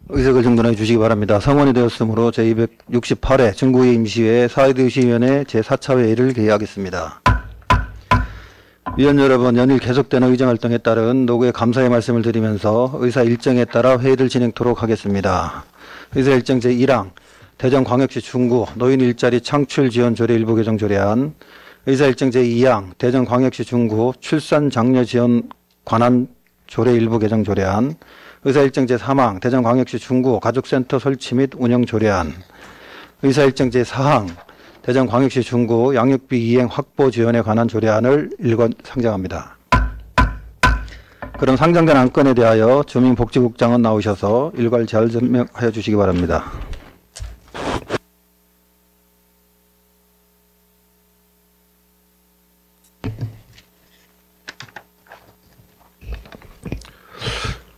의석을 정돈해 주시기 바랍니다. 성원이 되었으므로 제268회 중구의 임시회 사회도시위원회 제4차 회의를 개의하겠습니다. 위원 여러분, 연일 계속되는 의정활동에 따른 노구의 감사의 말씀을 드리면서 의사 일정에 따라 회의를 진행토록 하겠습니다. 의사 일정 제1항 대전광역시 중구 노인 일자리 창출 지원 조례 일부 개정 조례안, 의사 일정 제2항 대전광역시 중구 출산 장려 지원 관한 조례 일부 개정 조례안, 의사 일정 제3항 대전광역시 중구 가족센터 설치 및 운영 조례안, 의사 일정 제4항 대전광역시 중구 양육비 이행 확보 지원에 관한 조례안을 일권 상정합니다. 그럼 상정된 안건에 대하여 주민복지국장은 나오셔서 일괄 잘 설명하여 주시기 바랍니다.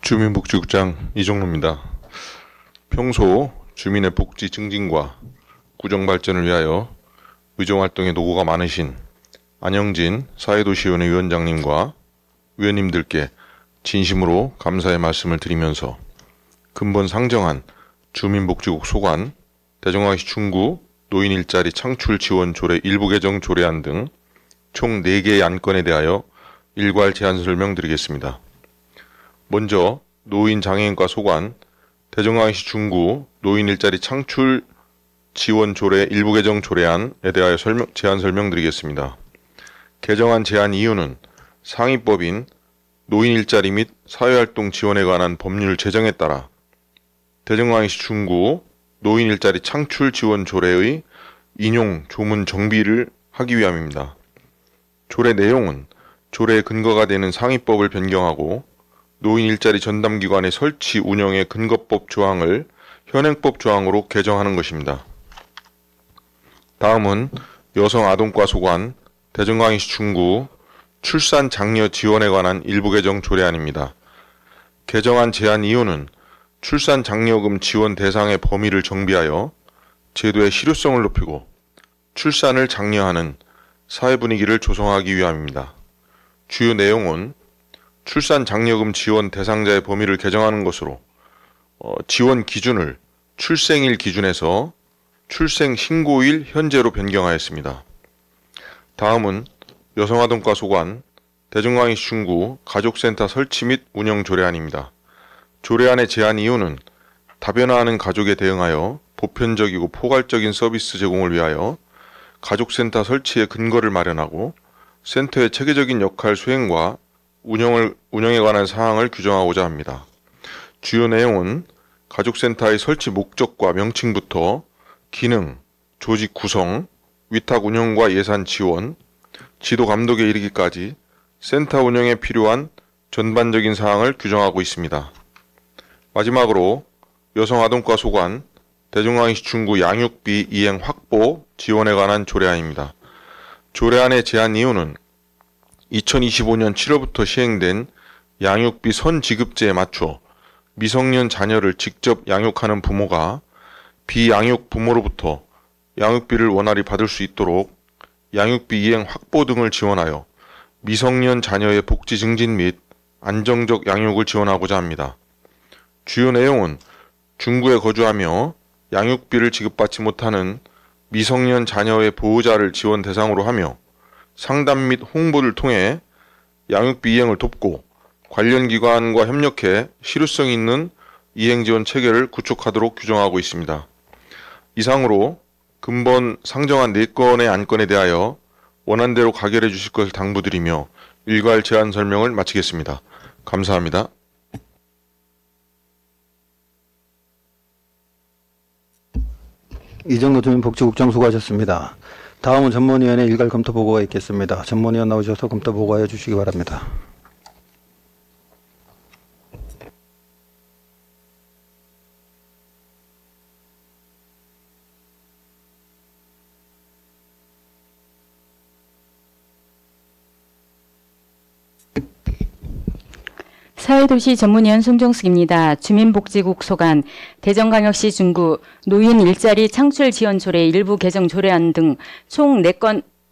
주민복지국장 이종로입니다. 평소 주민의 복지 증진과 구정발전을 위하여 의정활동에 노고가 많으신 안영진 사회도시위원회 위원장님과 위원님들께 진심으로 감사의 말씀을 드리면서 근본 상정한 주민복지국 소관, 대전광역시 중구 노인 일자리 창출 지원 조례 일부 개정 조례안 등 총 4개의 안건에 대하여 일괄 제안 설명드리겠습니다. 먼저 노인 장애인과 소관, 대전광역시 중구 노인 일자리 창출 지원 조례 일부 개정 조례안에 대하여 제안 설명드리겠습니다. 개정안 제안 이유는 상위법인 노인 일자리 및 사회활동 지원에 관한 법률 제정에 따라 대전광역시 중구 노인 일자리 창출 지원 조례의 인용 조문 정비를 하기 위함입니다. 조례 내용은 조례의 근거가 되는 상위법을 변경하고 노인 일자리 전담기관의 설치 운영의 근거법 조항을 현행법 조항으로 개정하는 것입니다. 다음은 여성아동과 소관, 대전광역시 중구 출산 장려 지원에 관한 일부 개정 조례안입니다. 개정안 제안 이유는 출산 장려금 지원 대상의 범위를 정비하여 제도의 실효성을 높이고 출산을 장려하는 사회 분위기를 조성하기 위함입니다. 주요 내용은 출산 장려금 지원 대상자의 범위를 개정하는 것으로 지원 기준을 출생일 기준에서 출생 신고일 현재로 변경하였습니다. 다음은 여성아동과 소관, 대전광역시 중구 가족센터 설치 및 운영 조례안입니다. 조례안의 제안 이유는 다변화하는 가족에 대응하여 보편적이고 포괄적인 서비스 제공을 위하여 가족센터 설치의 근거를 마련하고 센터의 체계적인 역할 수행과 운영에 관한 사항을 규정하고자 합니다. 주요 내용은 가족센터의 설치 목적과 명칭부터 기능, 조직 구성, 위탁 운영과 예산 지원, 지도 감독에 이르기까지 센터 운영에 필요한 전반적인 사항을 규정하고 있습니다. 마지막으로 여성아동과 소관, 대전광역시 중구 양육비 이행 확보 지원에 관한 조례안입니다. 조례안의 제안 이유는 2025년 7월부터 시행된 양육비 선지급제에 맞춰 미성년 자녀를 직접 양육하는 부모가 비양육 부모로부터 양육비를 원활히 받을 수 있도록 양육비 이행 확보 등을 지원하여 미성년 자녀의 복지 증진 및 안정적 양육을 지원하고자 합니다. 주요 내용은 중구에 거주하며 양육비를 지급받지 못하는 미성년 자녀의 보호자를 지원 대상으로 하며 상담 및 홍보를 통해 양육비 이행을 돕고 관련 기관과 협력해 실효성 있는 이행 지원 체계를 구축하도록 규정하고 있습니다. 이상으로 근본 상정한 4건의 안건에 대하여 원안대로 가결해 주실 것을 당부드리며 일괄 제안 설명을 마치겠습니다. 감사합니다. 이정로 주민복지국장 수고하셨습니다. 다음은 전문위원회 일괄 검토 보고가 있겠습니다. 전문위원 나오셔서 검토 보고해 주시기 바랍니다. 사회도시 전문위원 송정숙입니다. 주민복지국 소관, 대전광역시 중구 노인 일자리 창출 지원 조례 일부 개정 조례안 등 총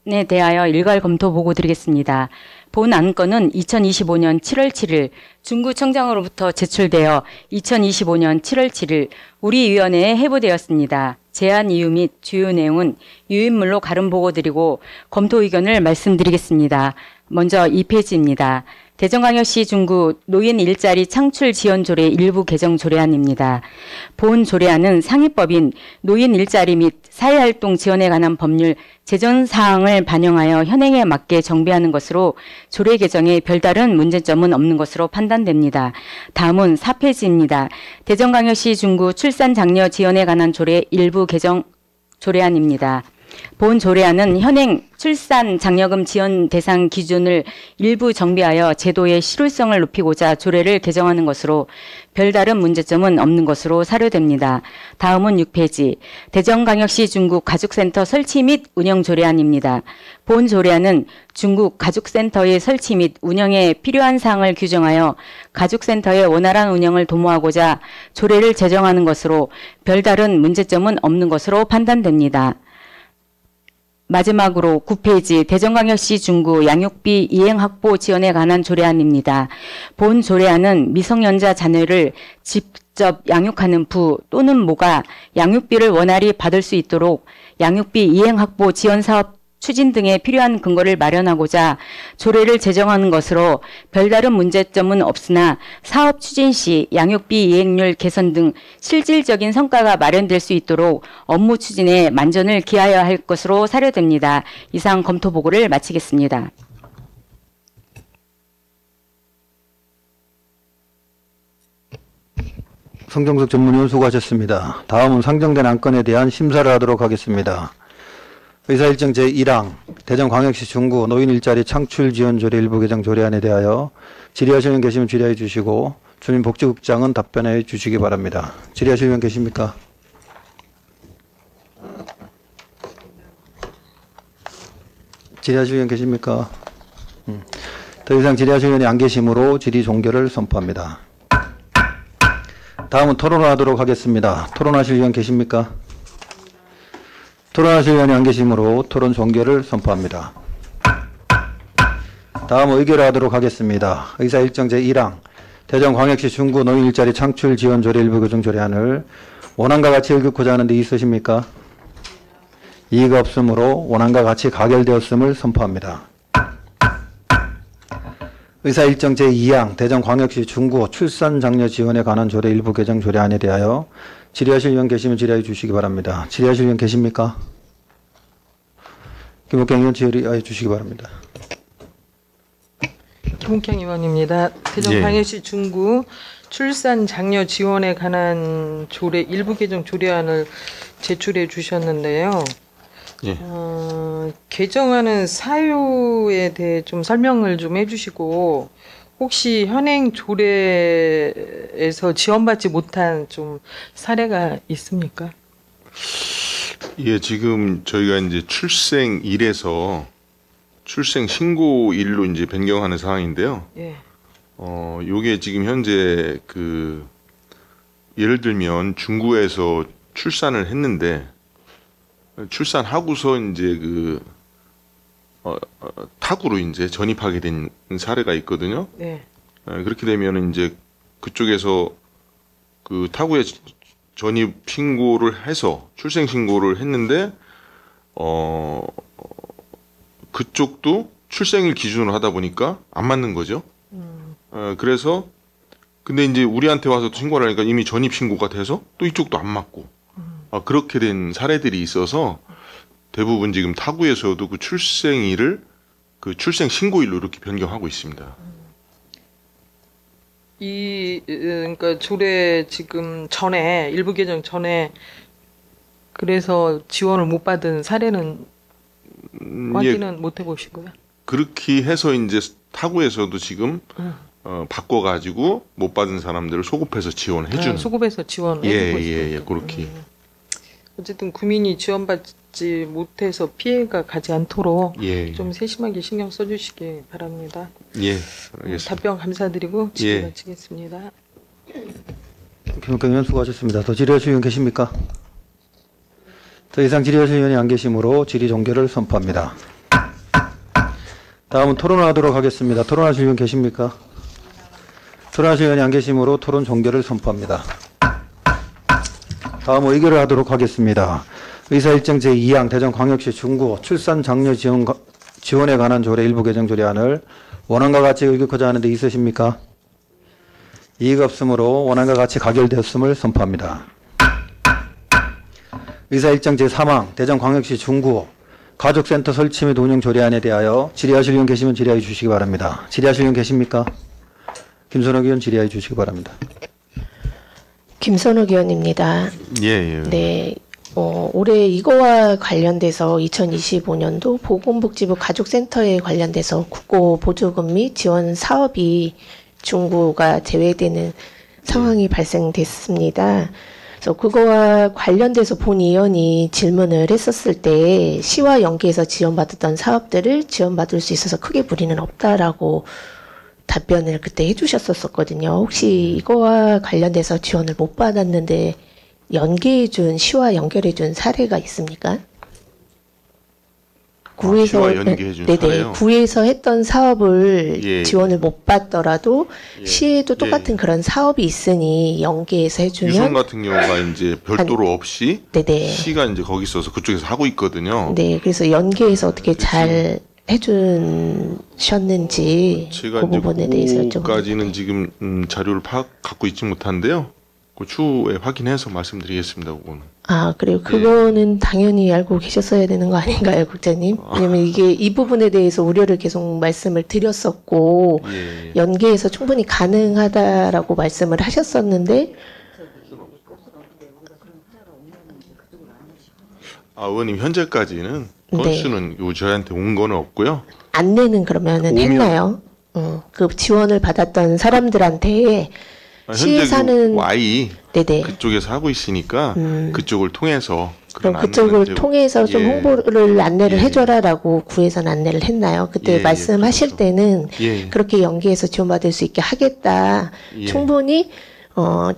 에 대하여 일괄 검토 보고 드리겠습니다. 본 안건은 2025년 7월 7일 중구청장으로부터 제출되어 2025년 7월 7일 우리 위원회에 회부되었습니다. 제안 이유 및 주요 내용은 유인물로 가름 보고 드리고 검토 의견을 말씀드리겠습니다. 먼저 2페이지입니다. 대전광역시 중구 노인 일자리 창출 지원 조례 일부 개정 조례안입니다. 본 조례안은 상위법인 노인 일자리 및 사회활동 지원에 관한 법률 제정 사항을 반영하여 현행에 맞게 정비하는 것으로 조례 개정에 별다른 문제점은 없는 것으로 판단됩니다. 다음은 4페이지입니다. 대전광역시 중구 출산 장려 지원에 관한 조례 일부 개정 조례안입니다. 본 조례안은 현행 출산 장려금 지원 대상 기준을 일부 정비하여 제도의 실효성을 높이고자 조례를 개정하는 것으로 별다른 문제점은 없는 것으로 사료됩니다. 다음은 6페이지 대전광역시 중구 가족센터 설치 및 운영 조례안입니다. 본 조례안은 중구 가족센터의 설치 및 운영에 필요한 사항을 규정하여 가족센터의 원활한 운영을 도모하고자 조례를 제정하는 것으로 별다른 문제점은 없는 것으로 판단됩니다. 마지막으로 9페이지 대전광역시 중구 양육비 이행 확보 지원에 관한 조례안입니다. 본 조례안은 미성년자 자녀를 직접 양육하는 부 또는 모가 양육비를 원활히 받을 수 있도록 양육비 이행 확보 지원 사업 추진 등에 필요한 근거를 마련하고자 조례를 제정하는 것으로 별다른 문제점은 없으나 사업 추진 시 양육비 이행률 개선 등 실질적인 성과가 마련될 수 있도록 업무 추진에 만전을 기하여야 할 것으로 사료됩니다. 이상 검토 보고를 마치겠습니다. 성정석 전문위원 수고하셨습니다. 다음은 상정된 안건에 대한 심사를 하도록 하겠습니다. 의사일정 제1항 대전광역시 중구 노인 일자리 창출 지원 조례 일부 개정 조례안에 대하여 질의하시는 분 계시면 질의해 주시고 주민복지국장은 답변해 주시기 바랍니다. 질의하시는 분 계십니까? 질의하시는 분 계십니까? 더 이상 질의하시는 분이 안 계시므로 질의 종결을 선포합니다. 다음은 토론하도록 하겠습니다. 토론하실 의원 계십니까? 토론하실 의원이 안 계시므로 토론 종결을 선포합니다. 다음 의결하도록 하겠습니다. 의사일정 제1항 대전광역시 중구 노인 일자리 창출 지원 조례 일부 개정 조례안을 원안과 같이 읽고자 하는데 있으십니까? 이의가 없으므로 원안과 같이 가결되었음을 선포합니다. 의사일정 제2항 대전광역시 중구 출산 장려 지원에 관한 조례 일부 개정 조례안에 대하여 질의하실 의원 계시면 질의해 주시기 바랍니다. 질의하실 의원 계십니까? 김옥경 의원 질의해 주시기 바랍니다. 김옥경 의원입니다. 대전광역시 중구 출산 장려 지원에 관한 조례 일부 개정 조례안을 제출해 주셨는데요. 예. 개정하는 사유에 대해 좀 설명을 좀 해주시고 혹시 현행 조례에서 지원받지 못한 좀 사례가 있습니까? 예, 지금 저희가 이제 출생일에서 출생 신고일로 이제 변경하는 상황인데요. 예. 요게 지금 현재 예를 들면 중구에서 출산을 했는데 출산하고서 이제 타구로 이제 전입하게 된 사례가 있거든요. 네. 그렇게 되면 이제 그쪽에서 타구에 전입 신고를 해서 출생 신고를 했는데 그쪽도 출생일 기준으로 하다 보니까 안 맞는 거죠. 그래서 근데 이제 우리한테 와서 신고를 하니까 이미 전입 신고가 돼서 또 이쪽도 안 맞고 그렇게 된 사례들이 있어서 대부분 지금 타구에서도 그 출생일을 출생 신고일로 이렇게 변경하고 있습니다. 그러니까 조례 지금 전에 일부 개정 전에 그래서 지원을 못 받은 사례는 확인은 못 해보시고요. 그렇게 해서 이제 타구에서도 지금 바꿔가지고 못 받은 사람들을 소급해서 지원해주는. 소급해서 지원해주고 있습니다. 예, 그렇게. 어쨌든 구민이 지원받지 못해서 피해가 가지 않도록 좀 세심하게 신경 써주시기 바랍니다. 예, 알겠습니다. 답변 감사드리고 질의 마치겠습니다. 김옥경 의원 수고하셨습니다. 더 질의하실 의원 계십니까? 더 이상 질의하실 의원이 안 계시므로 질의 종결을 선포합니다. 다음은 토론하도록 하겠습니다. 토론하실 분 계십니까? 토론하실 분이 안 계시므로 토론 종결을 선포합니다. 다음 의결을 하도록 하겠습니다. 의사일정 제2항 대전광역시 중구 출산 장려 지원에 관한 조례 일부 개정 조례안을 원안과 같이 의결하자 하는 데 있으십니까? 이의가 없으므로 원안과 같이 가결되었음을 선포합니다. 의사일정 제3항 대전광역시 중구 가족센터 설치 및 운영 조례안에 대하여 질의하실 의원 계시면 질의해 주시기 바랍니다. 질의하실 의원 계십니까? 김선욱 의원 질의해 주시기 바랍니다. 김선욱 의원입니다. 예. 네. 올해 이거와 관련돼서 2025년도 보건복지부 가족센터에 관련돼서 국고 보조금 및 지원 사업이 중구가 제외되는 상황이 발생됐습니다. 그래서 그거와 관련돼서 본 의원이 질문을 했었을 때 시와 연계해서 지원받았던 사업들을 지원받을 수 있어서 크게 무리는 없다라고 답변을 그때 해주셨었거든요. 혹시 이거와 관련돼서 지원을 못 받았는데 연계해준 시와 연결해준 사례가 있습니까? 구에서 시와 연계해준 사례요? 구에서 했던 사업을 지원을 못 받더라도 시에도 똑같은 그런 사업이 있으니 연계해서 해주면 유성 같은 경우가 이제 별도로 없이 네네. 시가 이제 거기 있어서 그쪽에서 하고 있거든요. 네, 그래서 연계해서 어떻게 잘 해주셨는지 제가 그 부분에 대해서 좀 그까지는 지금 자료를 갖고 있지 못한데요. 그 추후에 확인해서 말씀드리겠습니다. 그거는. 아, 그래요. 그거는 당연히 알고 계셨어야 되는 거 아닌가요, 국장님? 왜냐면 이게 이 부분에 대해서 우려를 계속 말씀을 드렸었고, 연계해서 충분히 가능하다라고 말씀을 하셨었는데, 의원님 현재까지는 건수는 저희한테 온 거는 없고요. 안내는 그러면은 했나요? 그 지원을 받았던 사람들한테 시에 사는 Y 네네. 그쪽에서 하고 있으니까 그쪽을 통해서 그럼 그쪽을 통해서 좀 홍보를 안내를 해줘라라고 구에서는 안내를 했나요? 그때 말씀하실 그렇죠. 때는 그렇게 연계해서 지원받을 수 있게 하겠다. 충분히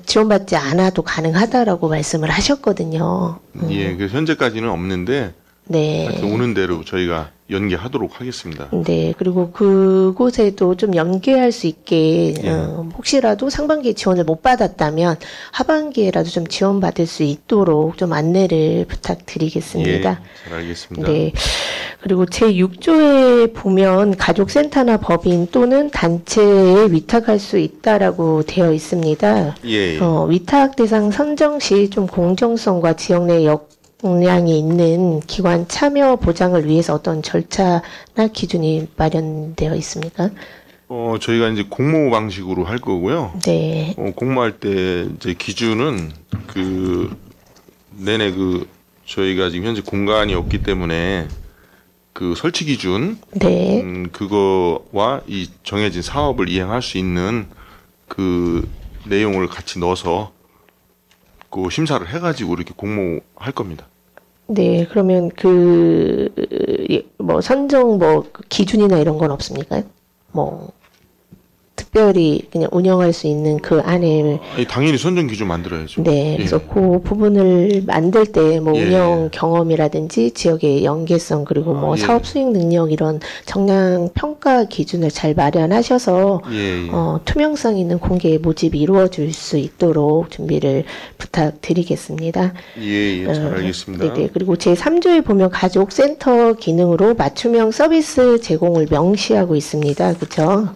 지원받지 않아도 가능하다라고 말씀을 하셨거든요. 그래서 현재까지는 없는데 네. 하여튼 오는 대로 저희가 연계하도록 하겠습니다. 네, 그리고 그곳에도 좀 연계할 수 있게 혹시라도 상반기에 지원을 못 받았다면 하반기에라도 좀 지원받을 수 있도록 좀 안내를 부탁드리겠습니다. 잘 알겠습니다. 네. 그리고 제6조에 보면 가족센터나 법인 또는 단체에 위탁할 수 있다라고 되어 있습니다. 위탁 대상 선정 시 좀 공정성과 지역 내 역량이 있는 기관 참여 보장을 위해서 어떤 절차나 기준이 마련되어 있습니까? 저희가 이제 공모 방식으로 할 거고요. 네. 공모할 때 이제 기준은 내내 저희가 지금 현재 공간이 없기 때문에 그 설치 기준, 네. 그거와 이 정해진 사업을 이행할 수 있는 그 내용을 같이 넣어서 그 심사를 해가지고 이렇게 공모할 겁니다. 네, 그러면 선정 기준이나 이런 건 없습니까? 특별히 그냥 운영할 수 있는 그 안에 당연히 선정 기준 만들어야죠. 네, 그래서 그 부분을 만들 때 운영 경험이라든지 지역의 연계성 그리고 사업 수익 능력 이런 정량 평가 기준을 잘 마련하셔서 투명성 있는 공개 모집이 이루어질 수 있도록 준비를 부탁드리겠습니다. 잘 알겠습니다. 네, 그리고 제 3조에 보면 가족센터 기능으로 맞춤형 서비스 제공을 명시하고 있습니다. 그렇죠?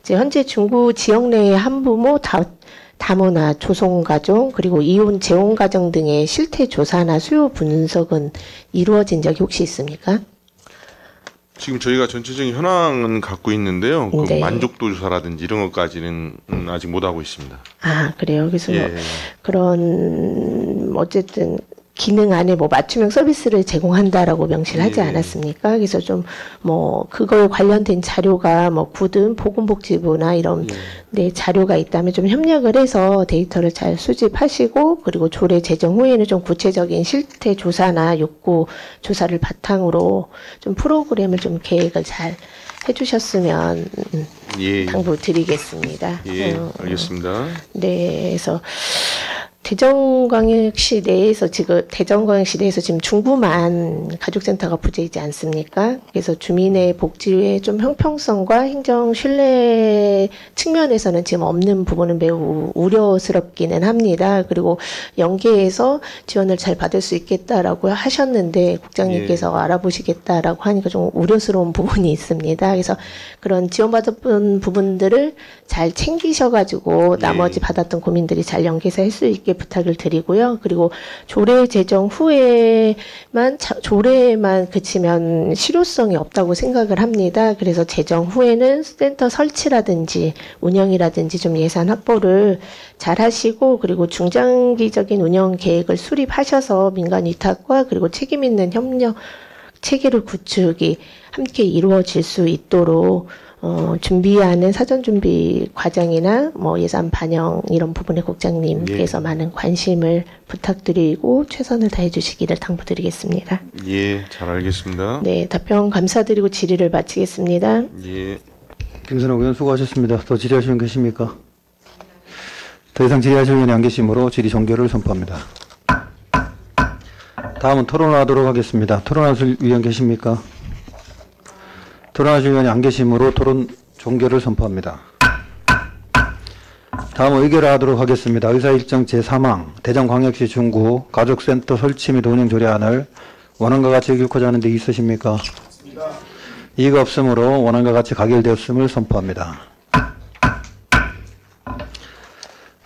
현재 중구 지역 내의 한부모, 다모나 조성가정 그리고 이혼 재혼가정 등의 실태 조사나 수요 분석은 이루어진 적이 혹시 있습니까? 지금 저희가 전체적인 현황은 갖고 있는데요. 만족도 조사라든지 이런 것까지는 아직 못 하고 있습니다. 아, 그래요. 그래서 그런 어쨌든 기능 안에 맞춤형 서비스를 제공한다라고 명시를 하지 않았습니까? 그래서 좀 그걸 관련된 자료가 구든 보건복지부나 이런 자료가 있다면 좀 협력을 해서 데이터를 잘 수집하시고 그리고 조례 제정 후에는 좀 구체적인 실태 조사나 욕구 조사를 바탕으로 좀 프로그램을 좀 계획을 잘 해주셨으면 당부드리겠습니다. 알겠습니다. 네, 그래서 대전광역시 내에서 지금 중구만 가족센터가 부재이지 않습니까? 그래서 주민의 복지의 좀 형평성과 행정 신뢰 측면에서는 지금 없는 부분은 매우 우려스럽기는 합니다. 그리고 연계해서 지원을 잘 받을 수 있겠다라고 하셨는데 국장님께서 알아보시겠다라고 하니까 좀 우려스러운 부분이 있습니다. 그래서 그런 지원받은 부분들을 잘 챙기셔가지고 나머지 받았던 고민들이 잘 연계해서 할 수 있게 부탁을 드리고요. 그리고 조례 제정 후에만 조례에만 그치면 실효성이 없다고 생각을 합니다. 그래서 제정 후에는 센터 설치라든지 운영이라든지 좀 예산 확보를 잘 하시고 그리고 중장기적인 운영 계획을 수립하셔서 민간 위탁과 그리고 책임 있는 협력 체계를 구축이 함께 이루어질 수 있도록 준비하는 사전 준비 과정이나 뭐 예산 반영 이런 부분에 국장님께서 많은 관심을 부탁드리고 최선을 다해 주시기를 당부드리겠습니다. 예, 잘 알겠습니다. 네, 답변 감사드리고 질의를 마치겠습니다. 예. 김선호 의원 수고하셨습니다. 더 질의하실 분 계십니까? 더 이상 질의하실 의원이 안 계시므로 질의 종결을 선포합니다. 다음은 토론하도록 하겠습니다. 토론하실 의원 계십니까? 토론하실 의원이 안 계시므로 토론 종결을 선포합니다. 다음은 의결하도록 하겠습니다. 의사일정 제3항 대전광역시 중구 가족센터 설치 및 운영 조례안을 원안과 같이 의결하고자 하는 데 있으십니까? 이의가 없으므로 원안과 같이 가결되었음을 선포합니다.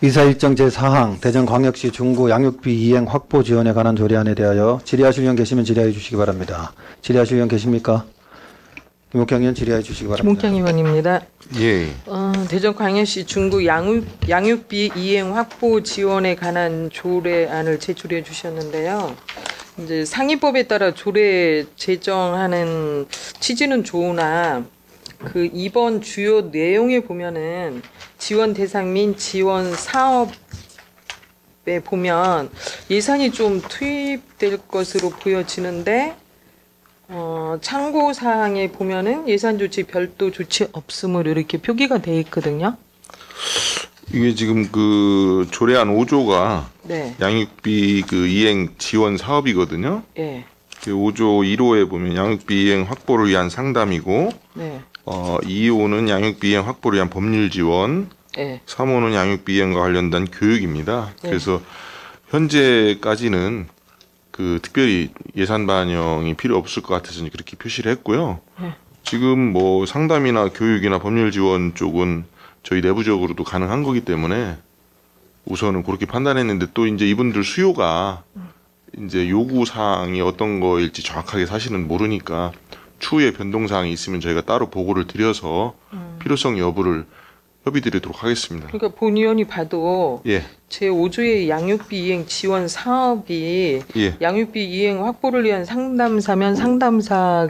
의사일정 제4항 대전광역시 중구 양육비 이행 확보 지원에 관한 조례안에 대하여 질의하실 의원 계시면 질의해 주시기 바랍니다. 질의하실 의원 계십니까? 김옥경 의원 질의해 주시기 바랍니다. 김옥경 의원입니다. 예. 대전광역시 중구 양육비 이행 확보 지원에 관한 조례안을 제출해 주셨는데요. 이제 상위법에 따라 조례 제정하는 취지는 좋으나 그 이번 주요 내용에 보면은 지원 대상 및 지원 사업에 보면 예산이 좀 투입될 것으로 보여지는데 참고 사항에 보면은 예산 조치 별도 조치 없음으로 이렇게 표기가 돼 있거든요. 이게 지금 그 조례안 5조가 네. 양육비 그 이행 지원 사업이거든요. 예. 그 5조 1호에 보면 양육비 이행 확보를 위한 상담이고, 네. 2호는 양육비 이행 확보를 위한 법률 지원, 예. 3호는 양육비 이행과 관련된 교육입니다. 네. 그래서 현재까지는 그 특별히 예산 반영이 필요 없을 것 같아서 그렇게 표시를 했고요. 네. 지금 뭐 상담이나 교육이나 법률 지원 쪽은 저희 내부적으로도 가능한 거기 때문에 우선은 그렇게 판단했는데 또 이제 이분들 수요가 이제 요구 사항이 어떤 거일지 정확하게 사실은 모르니까 추후에 변동 사항이 있으면 저희가 따로 보고를 드려서 필요성 여부를 협의드리도록 하겠습니다. 그러니까 본 의원이 봐도 예. 제5조의 양육비 이행 지원 사업이 예. 양육비 이행 확보를 위한 상담사면 상담사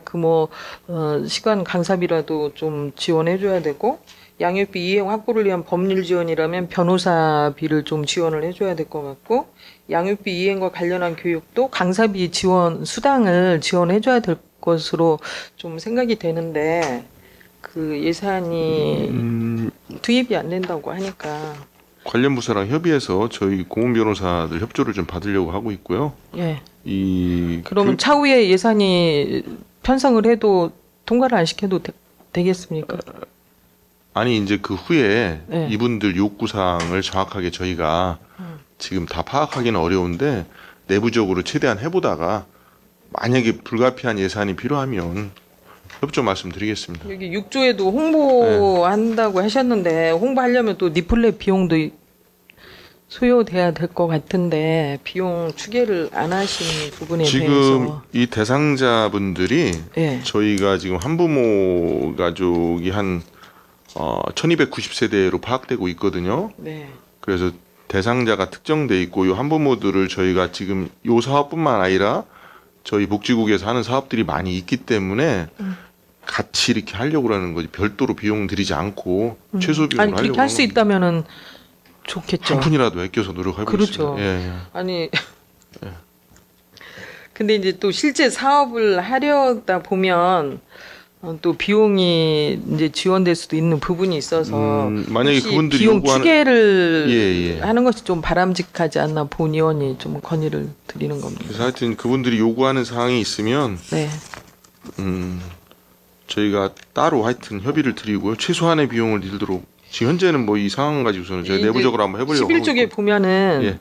시간 강사비라도 좀 지원해줘야 되고 양육비 이행 확보를 위한 법률 지원이라면 변호사비를 좀 지원을 해줘야 될 것 같고 양육비 이행과 관련한 교육도 강사비 지원 수당을 지원해줘야 될 것으로 좀 생각이 되는데 그 예산이 투입이 안 된다고 하니까 관련 부서랑 협의해서 저희 공훈 변호사들 협조를 좀 받으려고 하고 있고요. 예. 그러면 차후에 예산이 편성을 해도 통과를 안 시켜도 되겠습니까? 아니 이제 그 후에 네. 이분들 요구 사항을 정확하게 저희가 지금 다 파악하기는 어려운데 내부적으로 최대한 해보다가 만약에 불가피한 예산이 필요하면 협조 말씀드리겠습니다. 여기 6조에도 홍보한다고 하셨는데 홍보하려면 또 리플렛 비용도 소요돼야 될 것 같은데 비용 추계를 안 하신 부분에 지금 대해서 이 대상자분들이 예. 저희가 지금 한부모 가족이 한 1290세대로 파악되고 있거든요. 네. 그래서 대상자가 특정돼 있고 이 한부모들을 저희가 지금 이 사업뿐만 아니라 저희 복지국에서 하는 사업들이 많이 있기 때문에 같이 이렇게 하려고 하는 거지 별도로 비용 들이지 않고 최소 비용으로 아니 하려고 그렇게 할 수 있다면은 좋겠죠. 한 푼이라도 아껴서 노력하고 그렇죠. 있습니다. 예. 아니 근데 이제 또 실제 사업을 하려다 보면 또 비용이 이제 지원될 수도 있는 부분이 있어서 만약에 혹시 그분들이 비용 요구하는- 추계를 예. 하는 것이 좀 바람직하지 않나 본 의원이 좀 건의를 드리는 겁니다. 그래서 하여튼 그분들이 요구하는 사항이 있으면 네. 저희가 따로 하여튼 협의를 드리고요. 최소한의 비용을 들도록 지금 현재는 뭐 이 상황 가지고서는 제가 이제 내부적으로 한번 해보려고 하고 11쪽에 있고. 보면은 예.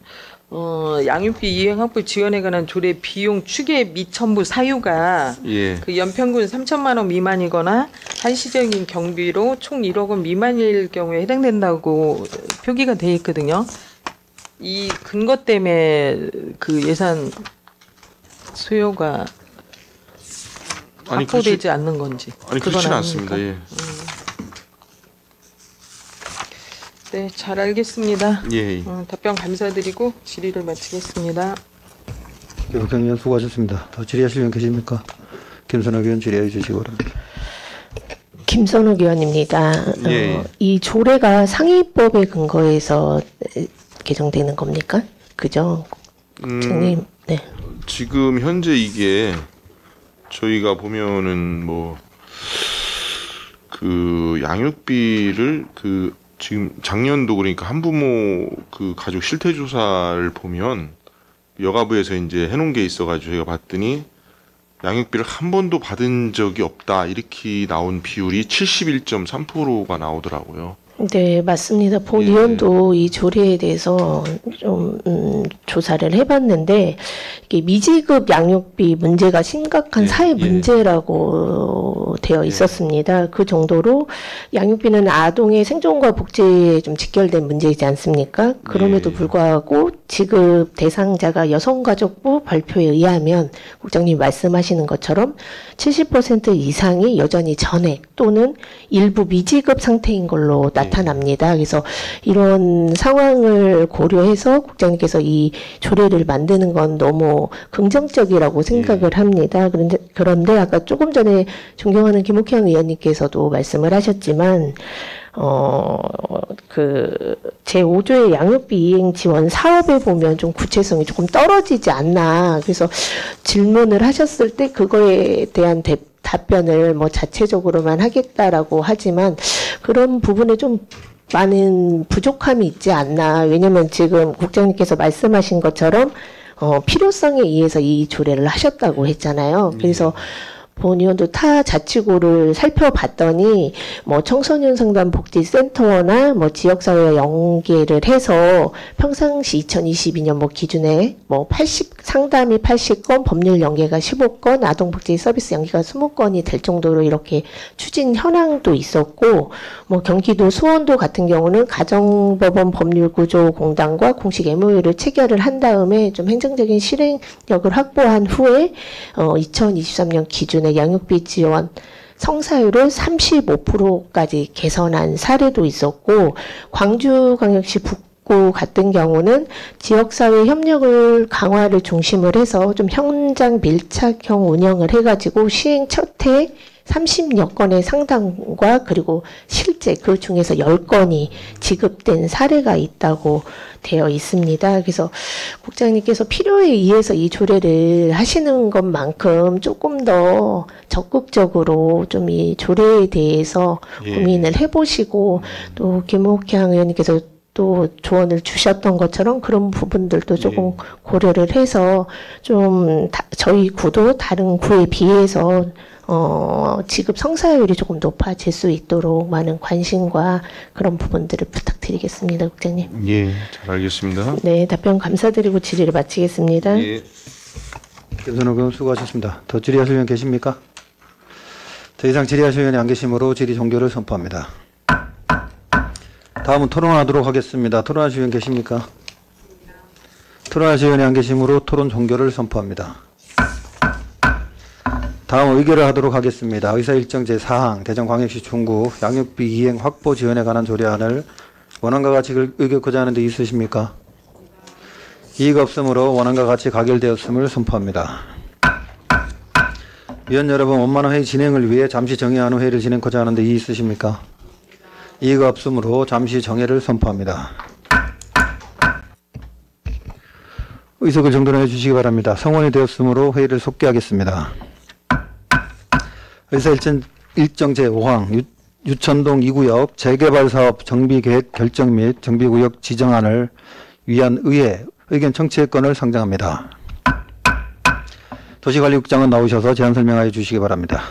양육비 이행 확보 지원에 관한 조례 비용 추계 및 첨부 사유가 예. 그 연평균 3천만 원 미만이거나 한시적인 경비로 총 1억 원 미만일 경우에 해당된다고 표기가 돼 있거든요. 이 근거 때문에 그 예산 수요가 아니 확보되지 않는 건지. 아니 그건 그렇지는 아닙니까? 않습니다. 예. 네, 잘 알겠습니다. 예. 답변 감사드리고 질의를 마치겠습니다. 국장님 수고하셨습니다. 더 질의하실 분 계십니까? 김선호 의원 질의해 주시기 바랍니다. 김선욱 의원입니다. 예. 이 조례가 상위법에 근거해서 개정되는 겁니까? 그죠? 국장님. 네. 지금 현재 이게 저희가 보면은 뭐 그 양육비를 그 지금 작년도 그러니까 한부모 그 가족 실태 조사를 보면 여가부에서 이제 해놓은 게 있어가지고 저희가 봤더니 양육비를 한 번도 받은 적이 없다 이렇게 나온 비율이 71.3%가 나오더라고요. 네, 맞습니다. 본 예. 의원도 이 조례에 대해서 좀 조사를 해봤는데 이게 미지급 양육비 문제가 심각한 예, 사회 예. 문제라고 되어 있었습니다. 그 정도로 양육비는 아동의 생존과 복지에 좀 직결된 문제이지 않습니까? 그럼에도 예. 불구하고 지급 대상자가 여성가족부 발표에 의하면 국장님 말씀하시는 것처럼 70% 이상이 여전히 전액 또는 일부 미지급 상태인 걸로 나타납니다. 그래서 이런 상황을 고려해서 국장님께서 이 조례를 만드는 건 너무 긍정적이라고 생각을 합니다. 그런데 아까 조금 전에 존경하는 김옥현 의원님께서도 말씀을 하셨지만 그 제5조의 양육비 이행 지원 사업에 보면 좀 구체성이 조금 떨어지지 않나. 그래서 질문을 하셨을 때 그거에 대한 답변을 뭐 자체적으로만 하겠다라고 하지만 그런 부분에 좀 많은 부족함이 있지 않나. 왜냐면 지금 국장님께서 말씀하신 것처럼 필요성에 의해서 이 조례를 하셨다고 했잖아요. 그래서 본 의원도 타 자치구를 살펴봤더니 뭐 청소년 상담 복지센터나 뭐 지역사회와 연계를 해서 평상시 2022년 뭐 기준에 뭐 상담이 80건, 법률 연계가 15건, 아동복지 서비스 연계가 20건이 될 정도로 이렇게 추진 현황도 있었고, 뭐 경기도 수원도 같은 경우는 가정법원 법률구조공단과 공식 MOU를 체결을 한 다음에 좀 행정적인 실행력을 확보한 후에 2023년 기준에 양육비 지원 성사율을 35%까지 개선한 사례도 있었고, 광주광역시 북구 같은 경우는 지역사회 협력을 강화를 중심을 해서 좀 현장 밀착형 운영을 해가지고 시행 첫 해 30여 건의 상담과 그리고 실제 그 중에서 10건이 지급된 사례가 있다고 되어 있습니다. 그래서 국장님께서 필요에 의해서 이 조례를 하시는 것만큼 조금 더 적극적으로 좀 이 조례에 대해서 고민을 해보시고 또 김옥향 의원님께서 또 조언을 주셨던 것처럼 그런 부분들도 조금 고려를 해서 좀 저희 구도 다른 구에 비해서 지급 성사율이 조금 높아질 수 있도록 많은 관심과 그런 부분들을 부탁드리겠습니다, 국장님. 예, 잘 알겠습니다. 네, 답변 감사드리고 질의를 마치겠습니다. 예. 김선호 의원 수고하셨습니다. 더 질의하실 분 계십니까? 더 이상 질의하실 의원이 안 계시므로 질의 종결을 선포합니다. 다음은 토론하도록 하겠습니다. 토론하실 분 계십니까? 토론하실 의원이 안 계시므로 토론 종결을 선포합니다. 다음 의결을 하도록 하겠습니다. 의사일정 제4항 대전광역시 중구 양육비 이행 확보 지원에 관한 조례안을 원안과 같이 의결코자 하는 데 있으십니까? 이의가 없으므로 원안과 같이 가결되었음을 선포합니다. 위원 여러분, 원만한 회의 진행을 위해 잠시 정회한 후 회의를 진행코자 하는 데 이의 있으십니까? 이의가 없으므로 잠시 정회를 선포합니다. 의석을 정돈해 주시기 바랍니다. 성원이 되었으므로 회의를 속개하겠습니다. 1정 제5항 유천동 2구역 재개발 사업 정비계획 결정 및 정비구역 지정안을 위한 의회 의견 청취권을 상정합니다. 도시관리국장은 나오셔서 제안 설명하여 주시기 바랍니다.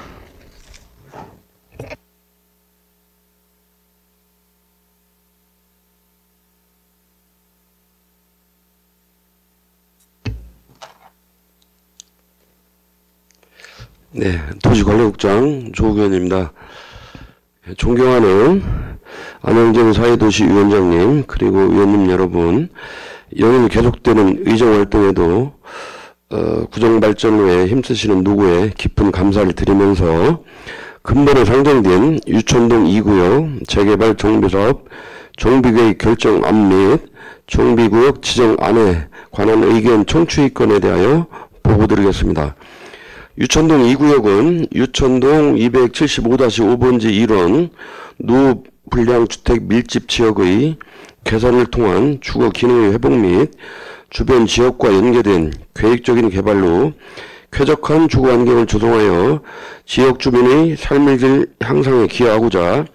네, 도시관리국장 조국현입니다. 존경하는 안영진 사회도시위원장님 그리고 위원님 여러분, 연일 계속되는 의정활동에도 구정발전을 위해 힘쓰시는 누구에 깊은 감사를 드리면서 근본에 상정된 유천동 2구역 재개발 정비사업 정비계획 결정안 및 정비구역 지정안에 관한 의견 청취권에 대하여 보고드리겠습니다. 유천동 2구역은 유천동 275-5번지 1원 노불량주택 밀집 지역의 개선을 통한 주거 기능의 회복 및 주변 지역과 연계된 계획적인 개발로 쾌적한 주거 환경을 조성하여 지역 주민의 삶의 질 향상에 기여하고자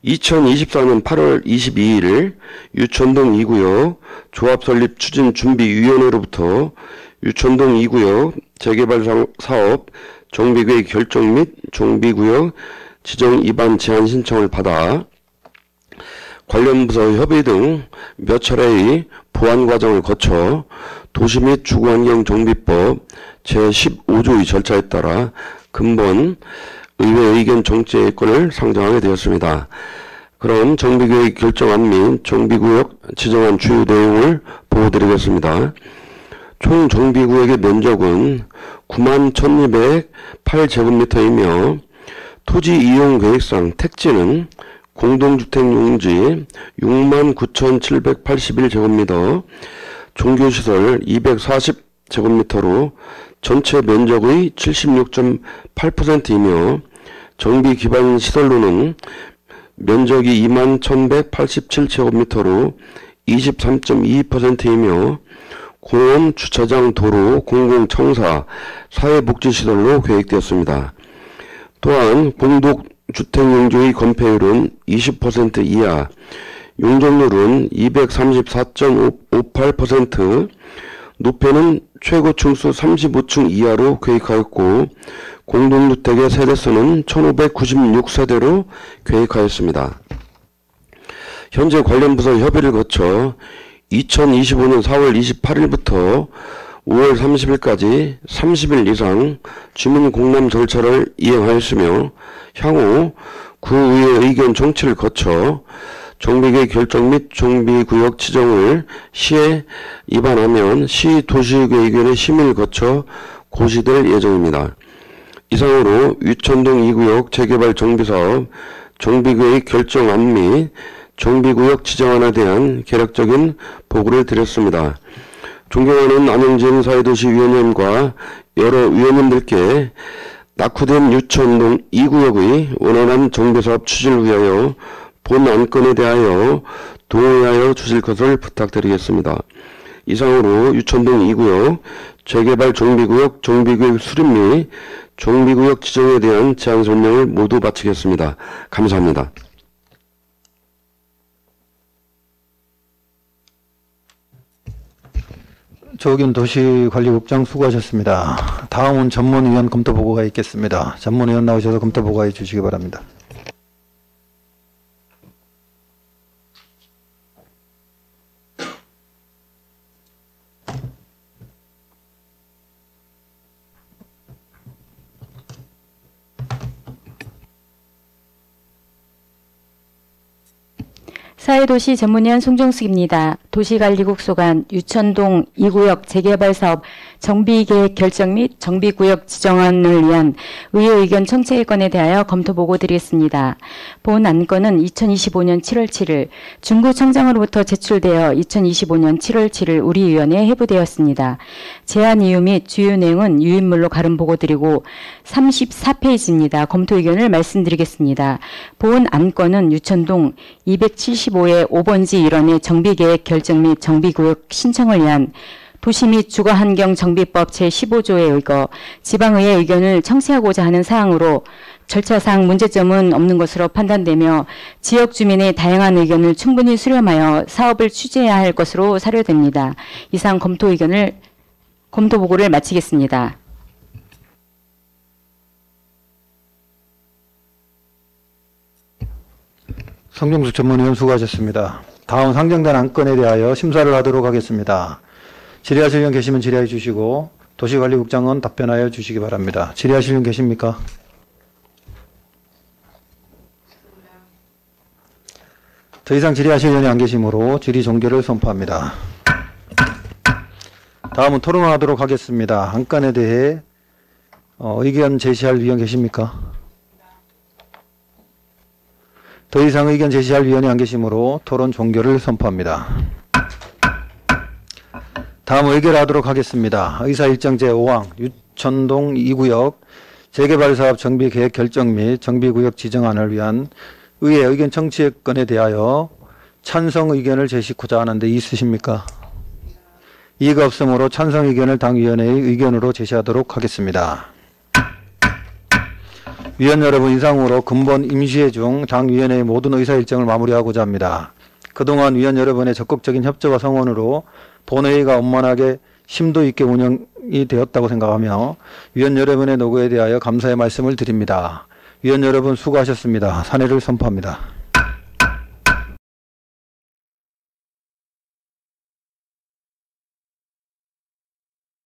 2024년 8월 22일 유천동 2구역 조합설립추진준비위원회로부터 유천동 2구역 재개발 사업 정비계획 결정 및 정비구역 지정 입안 제안 신청을 받아 관련 부서 협의 등 몇 차례의 보완 과정을 거쳐 도시 및 주거환경 정비법 제15조의 절차에 따라 근본 의회 의견 정치권을 상정하게 되었습니다. 그럼 정비계획 결정안 및 정비구역 지정안 주요 내용을 보고드리겠습니다. 총 정비구역의 면적은 91,208제곱미터이며 토지 이용 계획상 택지는 공동주택 용지 69,781제곱미터, 종교시설 240제곱미터로 전체 면적의 76.8%이며 정비기반시설로는 면적이 21,187제곱미터로 23.22%이며 공원, 주차장, 도로, 공공청사, 사회복지시설로 계획되었습니다. 또한 공동주택용지의 건폐율은 20% 이하, 용적률은 234.58%, 노폐는 최고 층수 35층 이하로 계획하였고 공동주택의 세대수는 1596세대로 계획하였습니다. 현재 관련 부서 협의를 거쳐 2025년 4월 28일부터 5월 30일까지 30일 이상 주민 공람 절차를 이행하였으며 향후 구의회 의견 청취를 거쳐 정비계획 결정 및 정비구역 지정을 시에 입안하면 시 도시의회 의견의 심의를 거쳐 고시될 예정입니다. 이상으로 유천동 2구역 재개발 정비사업 정비계획 결정안 및 정비구역 지정안에 대한 개략적인 보고를 드렸습니다. 존경하는 안영진 사회도시위원장과 여러 위원님들께 낙후된 유천동 2구역의 원활한 정비사업 추진을 위하여 본 안건에 대하여 동의하여 주실 것을 부탁드리겠습니다. 이상으로 유천동 2구역 재개발 정비구역 정비구역 수립 및 정비구역 지정에 대한 제안 설명을 모두 마치겠습니다. 감사합니다. 조국현 도시관리국장 수고하셨습니다. 다음은 전문위원 검토 보고가 있겠습니다. 전문위원 나오셔서 검토 보고해 주시기 바랍니다. 사회도시 전문위원 송정숙입니다. 도시관리국 소관 유천동 2구역 재개발 사업 정비계획 결정 및 정비구역 지정안을 위한 의회 의견 청취건에 대하여 검토 보고 드리겠습니다. 본 안건은 2025년 7월 7일 중구청장으로부터 제출되어 2025년 7월 7일 우리 위원회에 회부되었습니다. 제안 이유 및 주요 내용은 유인물로 가름 보고 드리고 34페이지입니다. 검토 의견을 말씀드리겠습니다. 본 안건은 유천동 275의 5번지 1원의 정비계획 결정 및 정비구역 신청을 위한 도시 및 주거환경정비법 제15조에 의거 지방의회 의견을 청취하고자 하는 사항으로 절차상 문제점은 없는 것으로 판단되며 지역 주민의 다양한 의견을 충분히 수렴하여 사업을 추진해야 할 것으로 사료됩니다. 이상 검토 보고를 마치겠습니다. 성종숙 전문위원 수고하셨습니다. 다음 상정된 안건에 대하여 심사를 하도록 하겠습니다. 질의하실 분 계시면 질의해 주시고 도시관리국장은 답변하여 주시기 바랍니다. 질의하실 분 계십니까? 더 이상 질의하실 분이 안 계시므로 질의 종결을 선포합니다. 다음은 토론하도록 하겠습니다. 안건에 대해 의견 제시할 위원 계십니까? 더 이상 의견 제시할 위원이 안 계시므로 토론 종결을 선포합니다. 다음 의결하도록 하겠습니다. 의사일정 제5항 유천동 2구역 재개발사업 정비계획 결정 및 정비구역 지정안을 위한 의회 의견 청취 건에 대하여 찬성 의견을 제시코자 하는데 있으십니까? 이의가 없으므로 찬성 의견을 당위원회의 의견으로 제시하도록 하겠습니다. 위원 여러분, 이상으로 근본 임시회 중 당위원회의 모든 의사일정을 마무리하고자 합니다. 그동안 위원 여러분의 적극적인 협조와 성원으로 본회의가 원만하게 심도 있게 운영이 되었다고 생각하며 위원 여러분의 노고에 대하여 감사의 말씀을 드립니다. 위원 여러분 수고하셨습니다. 산회를 선포합니다.